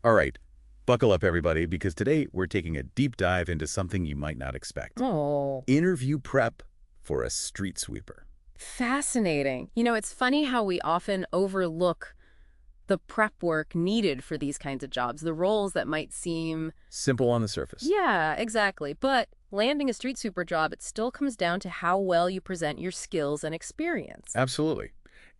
All right, buckle up everybody, because today we're taking a deep dive into something you might not expect. Oh, Interview prep for a street sweeper. fascinating. It's funny how we often overlook the prep work needed for these kinds of jobs, the roles that might seem, Simple on the surface. yeah, exactly. But landing a street sweeper job, it still comes down to how well you present your skills and experience. Absolutely.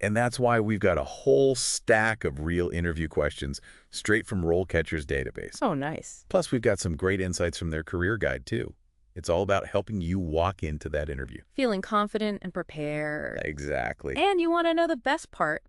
And that's why we've got a whole stack of real interview questions straight from RoleCatcher's database. Oh, nice. Plus, we've got some great insights from their career guide, too. It's all about helping you walk into that interview. Feeling confident and prepared. Exactly. And you want to know the best part?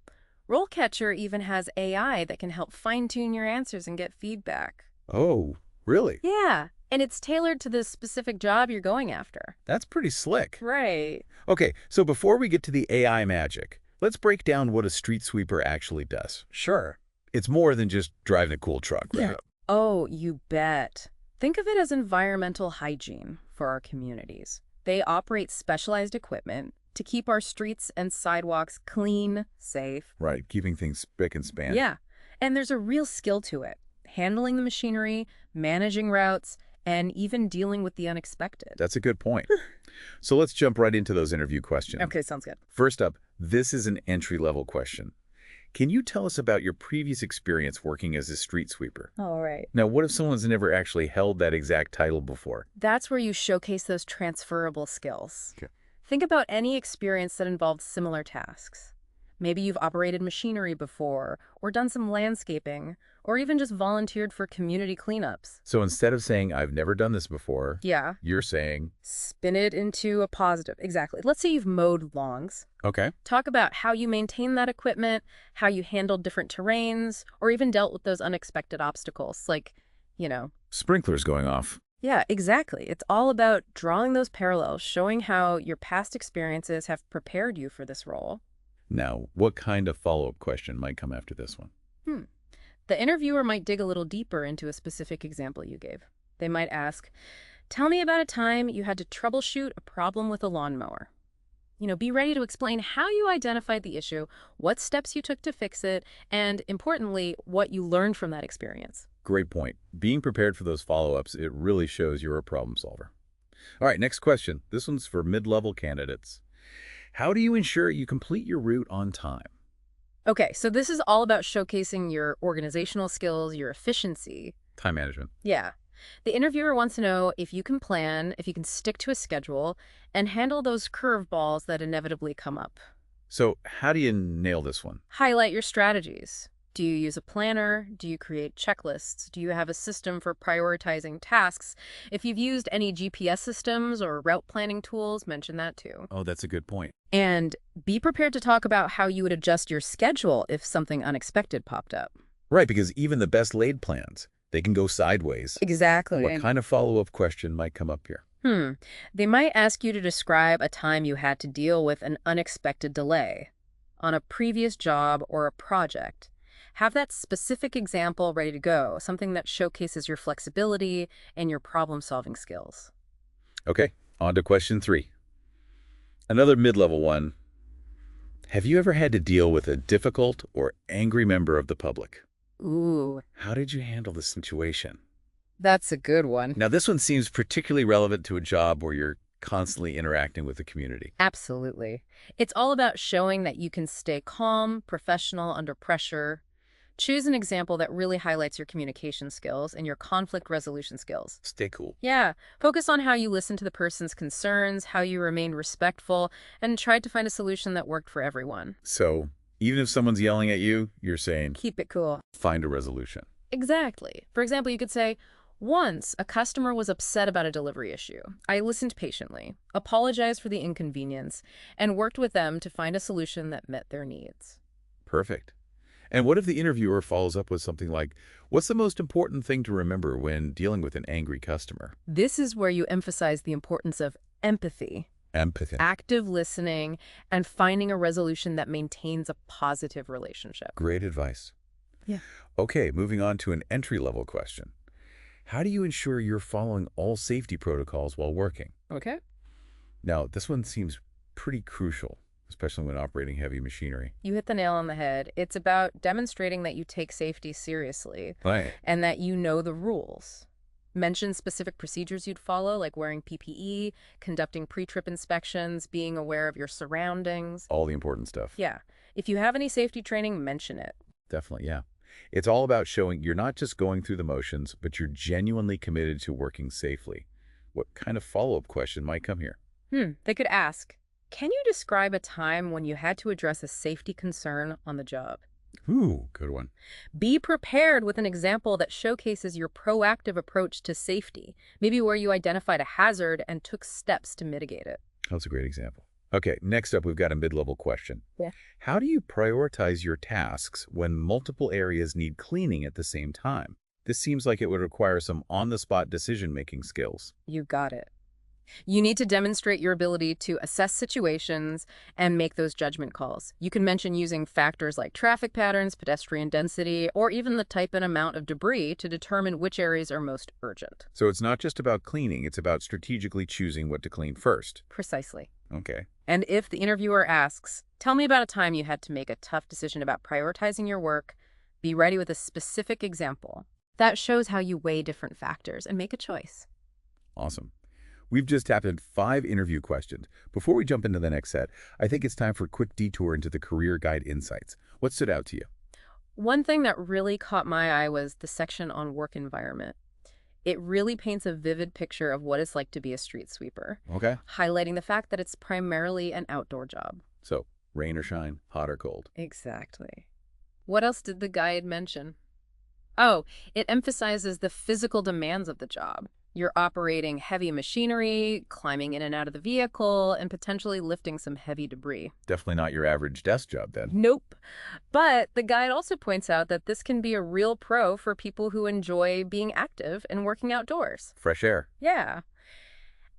RoleCatcher even has AI that can help fine-tune your answers and get feedback. Oh, really? Yeah, and it's tailored to the specific job you're going after. That's pretty slick. Right. Okay, so before we get to the AI magic, let's break down what a street sweeper actually does. Sure. It's more than just driving a cool truck, right? Oh, you bet. Think of it as environmental hygiene for our communities. They operate specialized equipment to keep our streets and sidewalks clean, safe. Right, keeping things spick and span. Yeah, and there's a real skill to it. Handling the machinery, managing routes, and even dealing with the unexpected. That's a good point. So let's jump right into those interview questions. Okay, sounds good. First up, this is an entry-level question. Can you tell us about your previous experience working as a street sweeper? All right. Now, what if someone's never actually held that exact title before? That's where you showcase those transferable skills. Okay. Think about any experience that involved similar tasks. Maybe you've operated machinery before, or done some landscaping, or even just volunteered for community cleanups. So instead of saying, I've never done this before, Yeah. you're saying, Spin it into a positive. Exactly. Let's say you've mowed lawns. okay, Talk about how you maintain that equipment, how you handled different terrains, or even dealt with those unexpected obstacles, like. sprinklers going off. Yeah, exactly. It's all about drawing those parallels, showing how your past experiences have prepared you for this role. Now, what kind of follow-up question might come after this one? Hmm. The interviewer might dig a little deeper into a specific example you gave. They might ask, tell me about a time you had to troubleshoot a problem with a lawnmower. Be ready to explain how you identified the issue, what steps you took to fix it, and importantly, what you learned from that experience. Great point. Being prepared for those follow-ups, it really shows you're a problem solver. All right, next question. This one's for mid-level candidates. How do you ensure you complete your route on time? Okay, so this is all about showcasing your organizational skills, your efficiency. Time management. Yeah. The interviewer wants to know if you can plan, if you can stick to a schedule, and handle those curveballs that inevitably come up. So how do you nail this one? Highlight your strategies. Do you use a planner? Do you create checklists? Do you have a system for prioritizing tasks? If you've used any GPS systems or route planning tools, mention that too. Oh, that's a good point. And be prepared to talk about how you would adjust your schedule if something unexpected popped up. Right, because even the best laid plans, they can go sideways. Exactly. What kind of follow-up question might come up here? They might ask you to describe a time you had to deal with an unexpected delay on a previous job or a project. Have that specific example ready to go, something that showcases your flexibility and your problem-solving skills. Okay, on to question 3. Another mid-level one. Have you ever had to deal with a difficult or angry member of the public? Ooh, How did you handle the situation? that's a good one. Now, this one seems particularly relevant to a job where you're constantly interacting with the community. Absolutely. It's all about showing that you can stay calm, professional under pressure. Choose an example that really highlights your communication skills and your conflict resolution skills. Stay cool. Yeah, focus on how you listen to the person's concerns, how you remain respectful, and try to find a solution that worked for everyone. So even if someone's yelling at you, you're saying, Keep it cool. find a resolution. Exactly. For example, you could say, once a customer was upset about a delivery issue. I listened patiently, apologized for the inconvenience, and worked with them to find a solution that met their needs. Perfect. And what if the interviewer follows up with something like, what's the most important thing to remember when dealing with an angry customer? This is where you emphasize the importance of empathy, Empathy. active listening, and finding a resolution that maintains a positive relationship. Great advice. Yeah. Okay, moving on to an entry-level question. How do you ensure you're following all safety protocols while working? Okay. Now, this one seems pretty crucial. especially when operating heavy machinery. You hit the nail on the head. It's about demonstrating that you take safety seriously Right. and that you know the rules. Mention specific procedures you'd follow, like wearing PPE, conducting pre-trip inspections, being aware of your surroundings. All the important stuff. Yeah. If you have any safety training, mention it. Definitely, yeah. It's all about showing you're not just going through the motions, but you're genuinely committed to working safely. What kind of follow-up question might come here? They could ask, can you describe a time when you had to address a safety concern on the job? Ooh, good one. Be prepared with an example that showcases your proactive approach to safety, maybe where you identified a hazard and took steps to mitigate it. That's a great example. Okay, next up, we've got a mid-level question. Yeah. How do you prioritize your tasks when multiple areas need cleaning at the same time? This seems like it would require some on-the-spot decision-making skills. You got it. You need to demonstrate your ability to assess situations and make those judgment calls. You can mention using factors like traffic patterns, pedestrian density, or even the type and amount of debris to determine which areas are most urgent. So it's not just about cleaning, it's about strategically choosing what to clean first. Precisely. Okay. And if the interviewer asks, tell me about a time you had to make a tough decision about prioritizing your work, be ready with a specific example. That shows how you weigh different factors and make a choice. Awesome. We've just tapped in 5 interview questions. Before we jump into the next set, I think it's time for a quick detour into the career guide insights. What stood out to you? One thing that really caught my eye was the section on work environment. It really paints a vivid picture of what it's like to be a street sweeper, Okay. highlighting the fact that it's primarily an outdoor job. So, rain or shine, hot or cold. Exactly. What else did the guide mention? Oh, it emphasizes the physical demands of the job. You're operating heavy machinery, climbing in and out of the vehicle, and potentially lifting some heavy debris. Definitely not your average desk job then. Nope. But the guide also points out that this can be a real pro for people who enjoy being active and working outdoors. Fresh air. Yeah.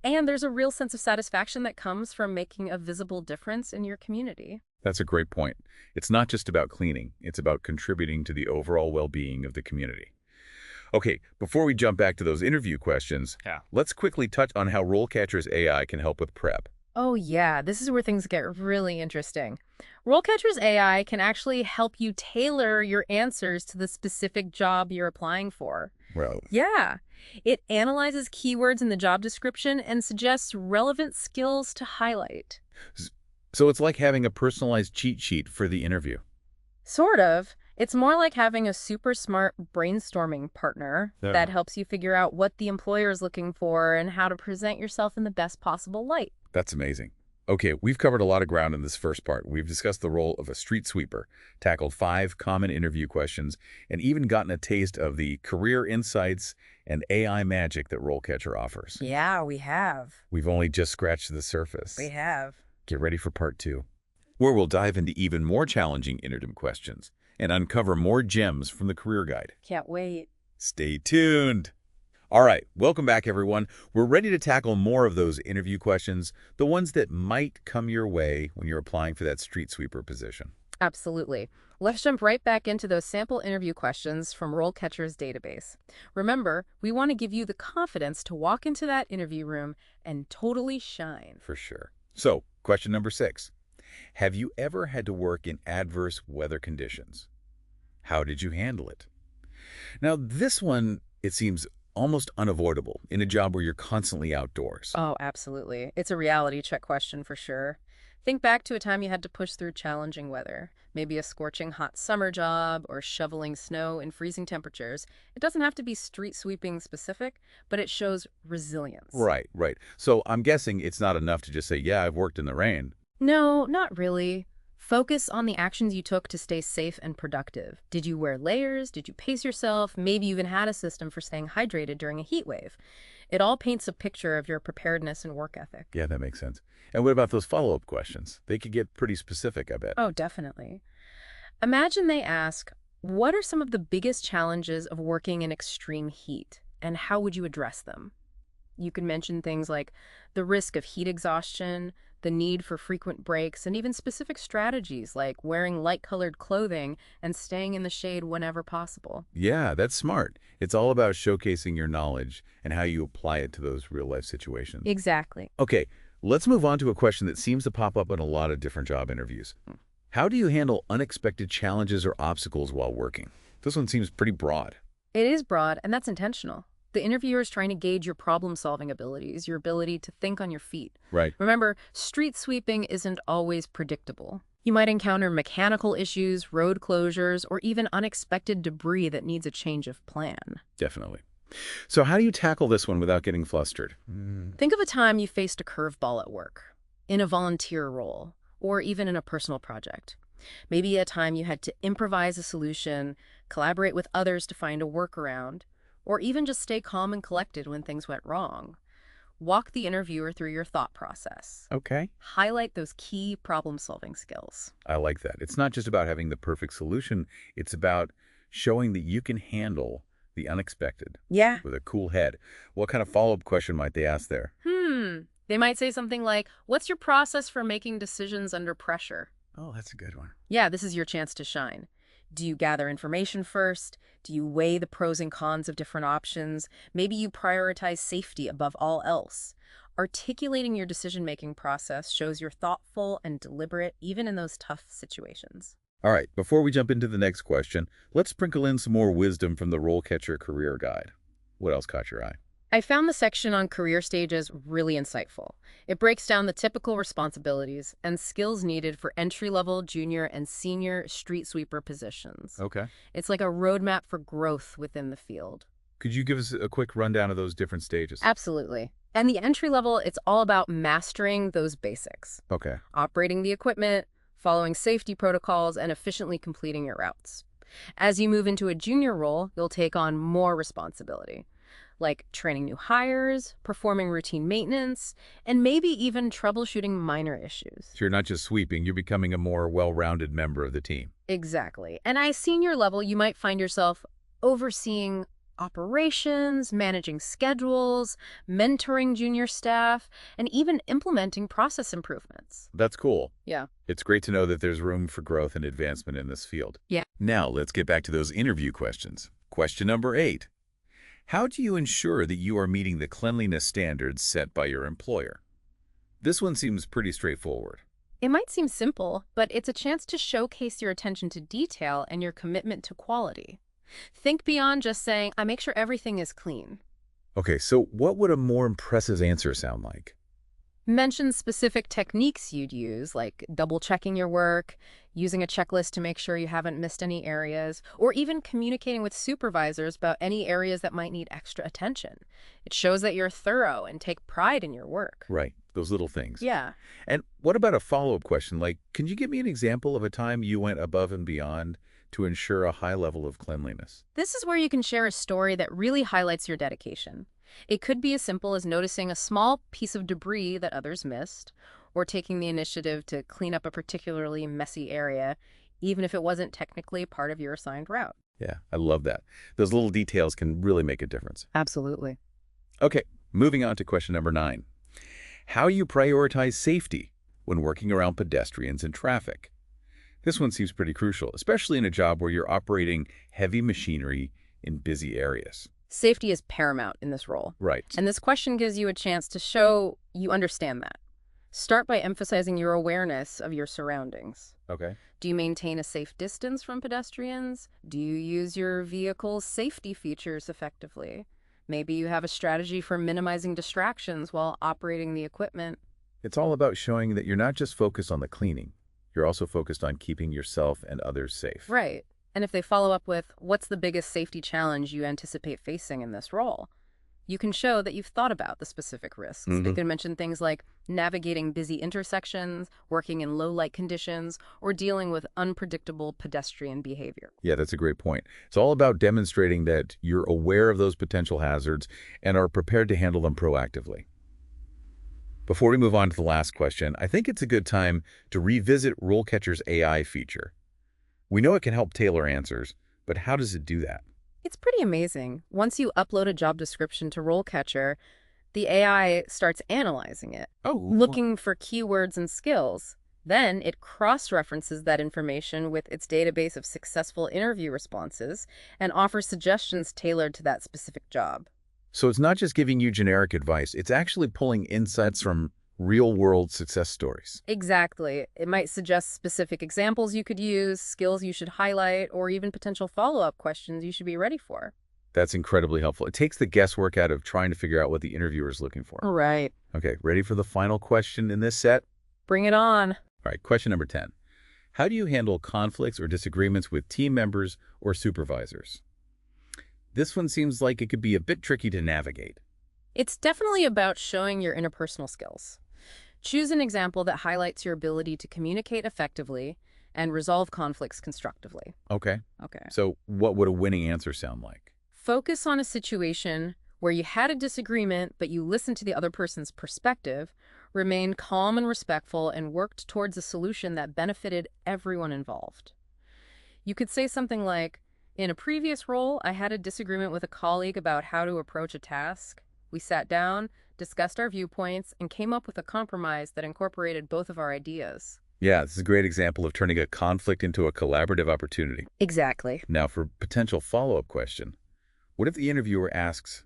And there's a real sense of satisfaction that comes from making a visible difference in your community. That's a great point. It's not just about cleaning. It's about contributing to the overall well-being of the community. Okay, before we jump back to those interview questions, let's quickly touch on how RoleCatcher's AI can help with prep. Oh yeah, this is where things get really interesting. RoleCatcher's AI can actually help you tailor your answers to the specific job you're applying for. Well, Yeah, it analyzes keywords in the job description and suggests relevant skills to highlight. so it's like having a personalized cheat sheet for the interview. Sort of. It's more like having a super smart brainstorming partner Yeah. that helps you figure out what the employer is looking for and how to present yourself in the best possible light. That's amazing. Okay, we've covered a lot of ground in this first part. We've discussed the role of a street sweeper, tackled 5 common interview questions, and even gotten a taste of the career insights and AI magic that RoleCatcher offers. Yeah, we have. We've only just scratched the surface. We have. Get ready for part 2, where we'll dive into even more challenging interview questions and uncover more gems from the career guide. Can't wait. Stay tuned. All right, welcome back, everyone. We're ready to tackle more of those interview questions, the ones that might come your way when you're applying for that street sweeper position. Absolutely. Let's jump right back into those sample interview questions from RoleCatcher's database. Remember, we want to give you the confidence to walk into that interview room and totally shine. For sure. So, question number 6. Have you ever had to work in adverse weather conditions? How did you handle it? Now, this one, it seems almost unavoidable in a job where you're constantly outdoors. Oh, absolutely. It's a reality check question for sure. Think back to a time you had to push through challenging weather, maybe a scorching hot summer job or shoveling snow in freezing temperatures. It doesn't have to be street sweeping specific, but it shows resilience. Right, right. So I'm guessing it's not enough to just say, yeah, I've worked in the rain. No, not really. Focus on the actions you took to stay safe and productive. Did you wear layers? Did you pace yourself? Maybe you even had a system for staying hydrated during a heat wave. It all paints a picture of your preparedness and work ethic. Yeah, that makes sense. And what about those follow-up questions? They could get pretty specific, I bet. Oh, definitely. Imagine they ask, what are some of the biggest challenges of working in extreme heat, and how would you address them? You can mention things like the risk of heat exhaustion, the need for frequent breaks, and even specific strategies like wearing light-colored clothing and staying in the shade whenever possible. Yeah, that's smart. It's all about showcasing your knowledge and how you apply it to those real-life situations. Exactly. Okay, Let's move on to a question that seems to pop up in a lot of different job interviews. How do you handle unexpected challenges or obstacles while working? This one seems pretty broad. It is broad, and that's intentional. The interviewer is trying to gauge your problem-solving abilities, your ability to think on your feet. Right. Remember, street sweeping isn't always predictable. You might encounter mechanical issues, road closures, or even unexpected debris that needs a change of plan. Definitely. So how do you tackle this one without getting flustered? Think of a time you faced a curveball at work, in a volunteer role, or even in a personal project. Maybe a time you had to improvise a solution, collaborate with others to find a workaround, or even just stay calm and collected when things went wrong. Walk the interviewer through your thought process. Okay. Highlight those key problem-solving skills. I like that. It's not just about having the perfect solution. It's about showing that you can handle the unexpected Yeah. with a cool head. What kind of follow-up question might they ask there? They might say something like, what's your process for making decisions under pressure? Oh, that's a good one. Yeah, this is your chance to shine. Do you gather information first? Do you weigh the pros and cons of different options? Maybe you prioritize safety above all else. Articulating your decision-making process shows you're thoughtful and deliberate, even in those tough situations. All right, before we jump into the next question, let's sprinkle in some more wisdom from the RoleCatcher Career Guide. What else caught your eye? I found the section on career stages really insightful. It breaks down the typical responsibilities and skills needed for entry-level, junior, and senior street sweeper positions. Okay. It's like a roadmap for growth within the field. Could you give us a quick rundown of those different stages? Absolutely. And the entry level, it's all about mastering those basics. Okay. Operating the equipment, following safety protocols, and efficiently completing your routes. As you move into a junior role, you'll take on more responsibility, like training new hires, performing routine maintenance, and maybe even troubleshooting minor issues. So you're not just sweeping, you're becoming a more well-rounded member of the team. Exactly. And at senior level, you might find yourself overseeing operations, managing schedules, mentoring junior staff, and even implementing process improvements. That's cool. Yeah. It's great to know that there's room for growth and advancement in this field. Yeah. Now, let's get back to those interview questions. Question number 8. How do you ensure that you are meeting the cleanliness standards set by your employer? This one seems pretty straightforward. It might seem simple, but it's a chance to showcase your attention to detail and your commitment to quality. Think beyond just saying, I make sure everything is clean. Okay, so what would a more impressive answer sound like? Mention specific techniques you'd use, like double-checking your work, using a checklist to make sure you haven't missed any areas, or even communicating with supervisors about any areas that might need extra attention. It shows that you're thorough and take pride in your work. Right, those little things. Yeah. And what about a follow-up question like, can you give me an example of a time you went above and beyond to ensure a high level of cleanliness? This is where you can share a story that really highlights your dedication. It could be as simple as noticing a small piece of debris that others missed, or taking the initiative to clean up a particularly messy area, even if it wasn't technically part of your assigned route. Yeah, I love that. Those little details can really make a difference. Absolutely. Okay, moving on to question number 9. How you prioritize safety when working around pedestrians and traffic. This one seems pretty crucial, especially in a job where you're operating heavy machinery in busy areas. Safety is paramount in this role. Right. And this question gives you a chance to show you understand that. Start by emphasizing your awareness of your surroundings. Okay. Do you maintain a safe distance from pedestrians? Do you use your vehicle's safety features effectively? Maybe you have a strategy for minimizing distractions while operating the equipment. It's all about showing that you're not just focused on the cleaning. You're also focused on keeping yourself and others safe. Right. And if they follow up with, what's the biggest safety challenge you anticipate facing in this role? You can show that you've thought about the specific risks. They can mention things like navigating busy intersections, working in low-light conditions, or dealing with unpredictable pedestrian behavior. Yeah, that's a great point. It's all about demonstrating that you're aware of those potential hazards and are prepared to handle them proactively. Before we move on to the last question, I think it's a good time to revisit RoleCatcher's AI feature. We know it can help tailor answers, but how does it do that? It's pretty amazing. Once you upload a job description to RoleCatcher, the AI starts analyzing it, looking for keywords and skills. Then it cross-references that information with its database of successful interview responses and offers suggestions tailored to that specific job. So it's not just giving you generic advice, it's actually pulling insights from real-world success stories. Exactly. It might suggest specific examples you could use, skills you should highlight, or even potential follow-up questions you should be ready for. That's incredibly helpful. It takes the guesswork out of trying to figure out what the interviewer is looking for. Right. Okay, ready for the final question in this set? Bring it on. All right, question number 10. How do you handle conflicts or disagreements with team members or supervisors? This one seems like it could be a bit tricky to navigate. It's definitely about showing your interpersonal skills. Choose an example that highlights your ability to communicate effectively and resolve conflicts constructively. Okay, Okay. so what would a winning answer sound like? Focus on a situation where you had a disagreement, but you listened to the other person's perspective, remained calm and respectful, and worked towards a solution that benefited everyone involved. You could say something like, in a previous role, I had a disagreement with a colleague about how to approach a task. We sat down, discussed our viewpoints, and came up with a compromise that incorporated both of our ideas. Yeah, this is a great example of turning a conflict into a collaborative opportunity. Exactly. Now, for potential follow-up question, what if the interviewer asks,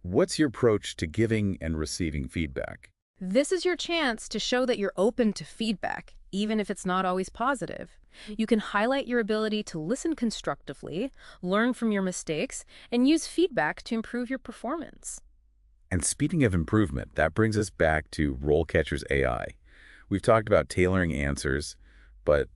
what's your approach to giving and receiving feedback? This is your chance to show that you're open to feedback, even if it's not always positive. You can highlight your ability to listen constructively, learn from your mistakes, and use feedback to improve your performance. And speaking of improvement, that brings us back to RoleCatcher's AI. We've talked about tailoring answers, but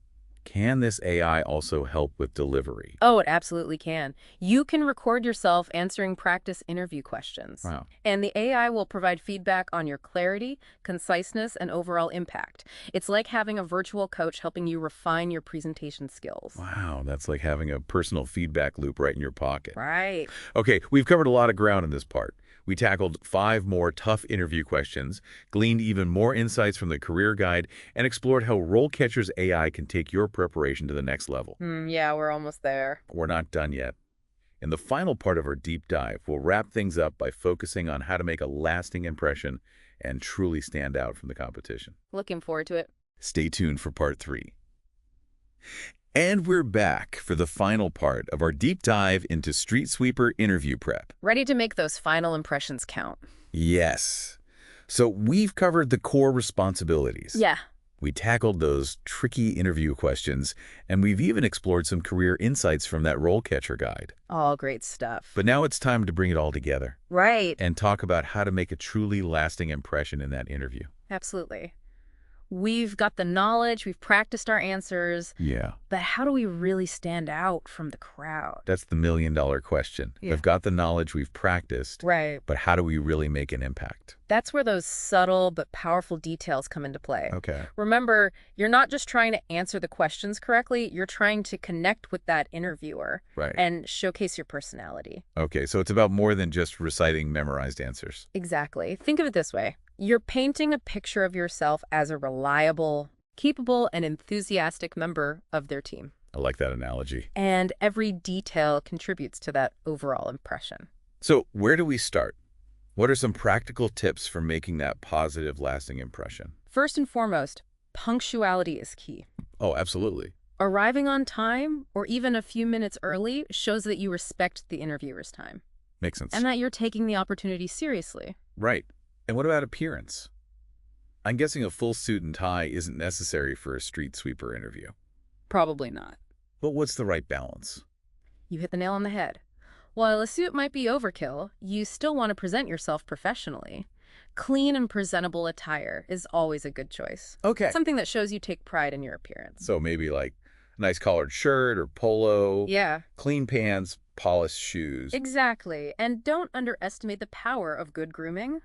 can this AI also help with delivery? Oh, it absolutely can. You can record yourself answering practice interview questions. Wow. And the AI will provide feedback on your clarity, conciseness, and overall impact. It's like having a virtual coach helping you refine your presentation skills. Wow, that's like having a personal feedback loop right in your pocket. Right. Okay, we've covered a lot of ground in this part. We tackled 5 more tough interview questions, gleaned even more insights from the career guide, and explored how RoleCatcher's AI can take your preparation to the next level. Yeah, we're almost there. We're not done yet. In the final part of our deep dive, we'll wrap things up by focusing on how to make a lasting impression and truly stand out from the competition. Looking forward to it. Stay tuned for part 3. And we're back for the final part of our deep dive into street sweeper interview prep. Ready to make those final impressions count. Yes. So we've covered the core responsibilities. Yeah. We tackled those tricky interview questions, and we've even explored some career insights from that RoleCatcher guide. All great stuff. But now it's time to bring it all together Right. and talk about how to make a truly lasting impression in that interview. Absolutely. We've got the knowledge, we've practiced our answers, Yeah. but how do we really stand out from the crowd? That's the million-dollar question. Yeah. We've got the knowledge, we've practiced, Right. but how do we really make an impact? That's where those subtle but powerful details come into play. Okay. Remember, you're not just trying to answer the questions correctly, you're trying to connect with that interviewer Right. and showcase your personality. Okay, so it's about more than just reciting memorized answers. Exactly. Think of it this way. You're painting a picture of yourself as a reliable, capable, and enthusiastic member of their team. I like that analogy. And every detail contributes to that overall impression. So where do we start? What are some practical tips for making that positive, lasting impression? First and foremost, punctuality is key. Oh, absolutely. Arriving on time, or even a few minutes early, shows that you respect the interviewer's time Makes sense. and that you're taking the opportunity seriously. Right. And what about appearance? I'm guessing a full suit and tie isn't necessary for a street sweeper interview. Probably not. But what's the right balance? You hit the nail on the head. While a suit might be overkill, you still want to present yourself professionally. Clean and presentable attire is always a good choice. Okay. Something that shows you take pride in your appearance. So maybe like a nice collared shirt or polo, Yeah, clean pants, polished shoes. exactly. And don't underestimate the power of good grooming.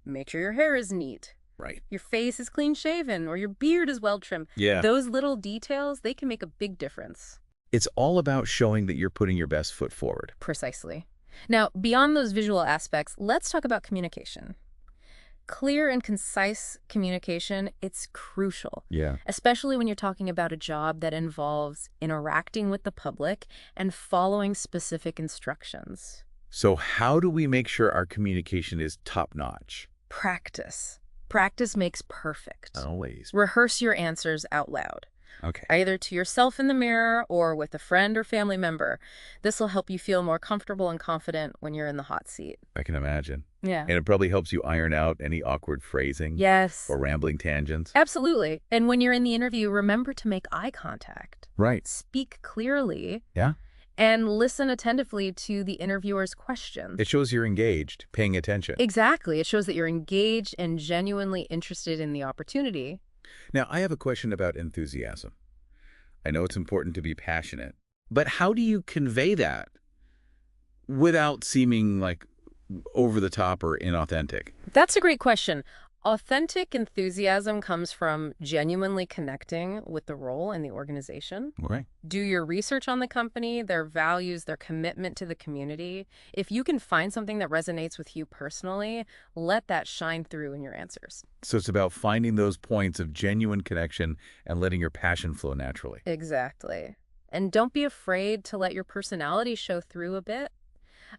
Make sure your hair is neat, Right. your face is clean-shaven, or your beard is well-trimmed. Yeah. Those little details, they can make a big difference. It's all about showing that you're putting your best foot forward. Precisely. Now, beyond those visual aspects, let's talk about communication. Clear and concise communication, it's crucial, Yeah. especially when you're talking about a job that involves interacting with the public and following specific instructions. So how do we make sure our communication is top-notch? Practice. Practice makes perfect. Always. Rehearse your answers out loud, Okay. either to yourself in the mirror or with a friend or family member. This will help you feel more comfortable and confident when you're in the hot seat. I can imagine. Yeah. And it probably helps you iron out any awkward phrasing Yes. or rambling tangents. Absolutely. And when you're in the interview, remember to make eye contact. Right. Speak clearly Yeah. and listen attentively to the interviewer's questions. It shows you're engaged, paying attention. Exactly. It shows that you're engaged and genuinely interested in the opportunity. Now, I have a question about enthusiasm. I know it's important to be passionate, but how do you convey that without seeming like over the top or inauthentic? That's a great question. Authentic enthusiasm comes from genuinely connecting with the role and the organization. Right. Do your research on the company, their values, their commitment to the community. If you can find something that resonates with you personally, let that shine through in your answers. So it's about finding those points of genuine connection and letting your passion flow naturally. Exactly. And don't be afraid to let your personality show through a bit.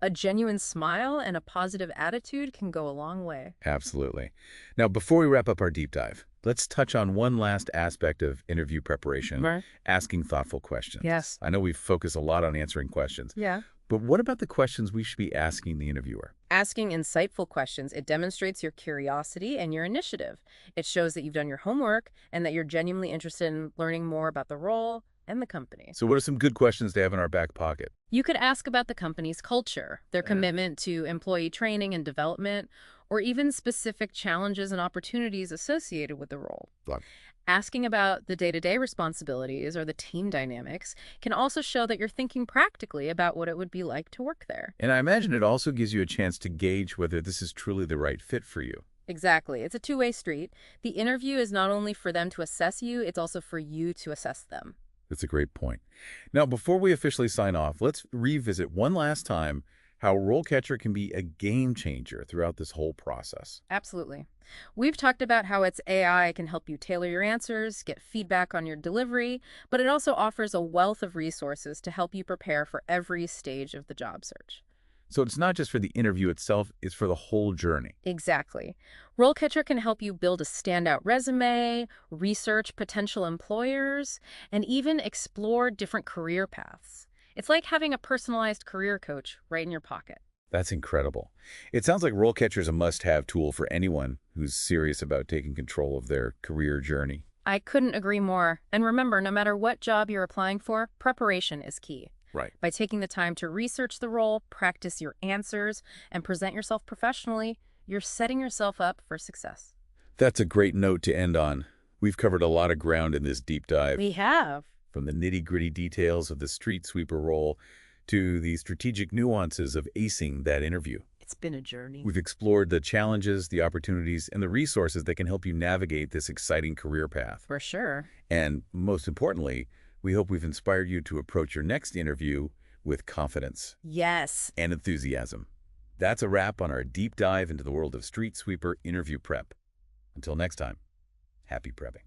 A genuine smile and a positive attitude can go a long way. Absolutely. Now, before we wrap up our deep dive, let's touch on one last aspect of interview preparation, Right. asking thoughtful questions. Yes. I know we've focused a lot on answering questions, Yeah. but what about the questions we should be asking the interviewer? Asking insightful questions, it demonstrates your curiosity and your initiative. It shows that you've done your homework and that you're genuinely interested in learning more about the role and the company. So what are some good questions to have in our back pocket? You could ask about the company's culture, their commitment to employee training and development, or even specific challenges and opportunities associated with the role. Like, Asking about the day-to-day responsibilities or the team dynamics can also show that you're thinking practically about what it would be like to work there. and I imagine it also gives you a chance to gauge whether this is truly the right fit for you. Exactly. It's a two-way street. The interview is not only for them to assess you, it's also for you to assess them. That's a great point. Now, before we officially sign off, let's revisit one last time how RoleCatcher can be a game changer throughout this whole process. Absolutely. We've talked about how its AI can help you tailor your answers, get feedback on your delivery, but it also offers a wealth of resources to help you prepare for every stage of the job search. So it's not just for the interview itself, it's for the whole journey. Exactly. RoleCatcher can help you build a standout resume, research potential employers, and even explore different career paths. It's like having a personalized career coach right in your pocket. That's incredible. It sounds like RoleCatcher is a must-have tool for anyone who's serious about taking control of their career journey. I couldn't agree more. And remember, no matter what job you're applying for, preparation is key. Right. By taking the time to research the role, practice your answers, and present yourself professionally, you're setting yourself up for success. That's a great note to end on. We've covered a lot of ground in this deep dive, We have. from the nitty-gritty details of the street sweeper role to the strategic nuances of acing that interview. It's been a journey. We've explored the challenges, the opportunities, and the resources that can help you navigate this exciting career path. For sure. And most importantly, we hope we've inspired you to approach your next interview with confidence Yes. and enthusiasm. That's a wrap on our deep dive into the world of street sweeper interview prep. Until next time, happy prepping.